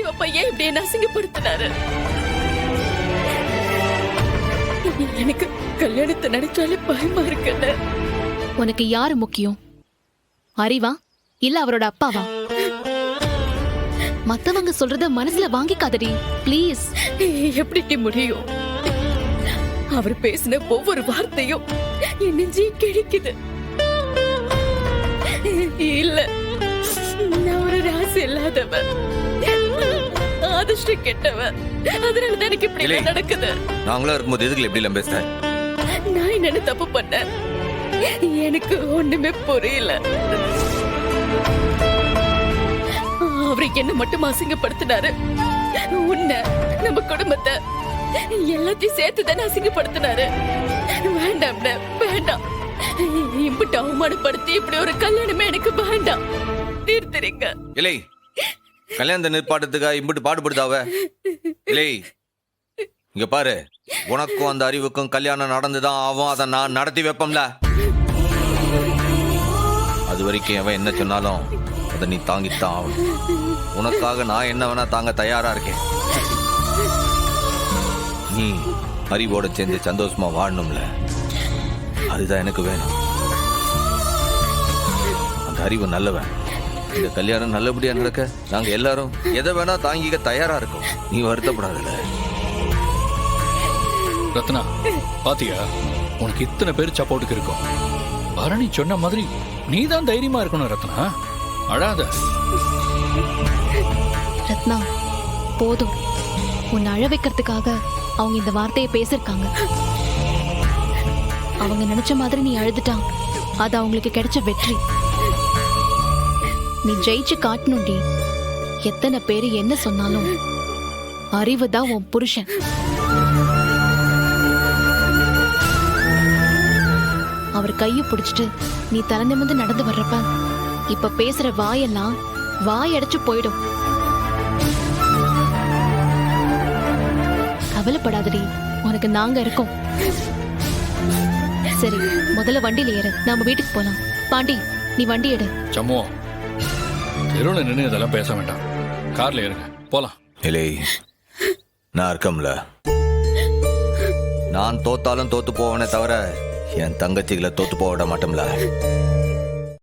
அறிவப்பா ஏன் இப்படி என்ன அசிங்கப்படுத்தினாரு? எனக்கு கல்யாணத்தை நினைச்சாலே பயமா இருக்குல்ல. உனக்கு யாரு முக்கியம்? அறிவா இல்ல அவரோட அப்பாவா? மத்தவங்க சொல்றத மனசுல வாங்கிக்காதடி ப்ளீஸ். எப்படி முடியும்? அவர் பேசின ஒவ்வொரு வார்த்தையும் என் நெஞ்சே கிழிக்குது. இல்ல, நான் ஒரு ராசி இல்லாதவன், அதிர்ஷ்டம் கெட்டவன். அதனாலதான் எனக்கு இப்படி நடக்குது. நாங்களும் இருக்கும்போது எதுக்குல எப்படி எல்லாம் பேசுறேன்? நான் என்னென்ன தப்பு பண்ணேன்? எனக்கு ஒண்ணுமே புரியல. அவருக்கு என்ன மட்டும் அசிங்கப்படுத்தினாரு. உன்னை, நம்ம குடும்பத்தை, எல்லாத்தையும் சேர்த்து தானே அசிங்கப்படுத்தினாரு. வேண்டாம் வேண்டாம், இம்புட்டு அவமானப்படுத்தி இப்படி ஒரு கல்யாணமே எனக்கு வேண்டாம். தீர்த்துறீங்க. இல்லை, கல்யாணத்தை நிற்பாட்டத்துக்கா இம்புட்டு பாடுபடுதாவ? இல்லை, இங்க பாரு, உனக்கும் அந்த அறிவுக்கும் கல்யாணம் நடந்துதான் ஆகும். அதை நான் நடத்தி வைப்போம்ல. அது வரைக்கும் அவன் என்ன சொன்னாலும் அதை நீ தாங்கித்தான் ஆகணும். உனக்காக நான் என்ன வேணா தாங்க தயாரா இருக்கேன். நீ அறிவோட சேர்ந்து சந்தோஷமா வாழணும்ல, அதுதான் எனக்கு வேணும். அந்த அறிவு நல்லவன். இந்த கல்யாணம் நல்லபடியா நடக்க நாங்க எல்லாரும் எதை வேணா தாங்கிக்க தயாரா இருக்கோம். நீ வருத்தப்படாதல. ரத்னா, பாத்தியா, உனக்கு இத்தனை பேர் சப்போர்ட்டுக்கு இருக்கும். பரணி சொன்ன மாதிரி நீ தான் தைரியமா இருக்கணும் ரத்னா. அழாத. ரத்னா போதும். உன்னை அழ வைக்கிறதுக்காக அவங்க இந்த வார்த்தையை பேசிருக்காங்க. அவங்க நினைச்ச மாதிரி நீ அழுதுட்டா அது அவங்களுக்கு கிடைச்ச வெற்றி. நீ ஜெயிச்சு காட்டணும்டி. எத்தனை பேரு என்ன சொன்னாலும் அறிவுதான் உன் புருஷன். அவர் கையை பிடிச்சிட்டு நீ தலை நிமிர்ந்து நடந்து வர்றப்ப இப்ப பேசுற வாயெல்லாம் வாயடைச்சு போயிடும். கவலைப்படாதடி, உனக்கு நாங்க இருக்கோம். சரி, முதல்ல வண்டியில ஏறு, நாம வீட்டுக்கு போலாம். பாண்டி, நீ வண்டி எடு. சம்மோ, தெருவில் நின்று இதெல்லாம் பேச வேண்டாம். கார்ல ஏறுங்க, போலாம். இல்லை, நான் இருக்கம்ல. நான் தோத்தாலும் தோத்து போவனே தவிர என் தங்கச்சிகளை தோத்து போக விட மாட்டோம்ல.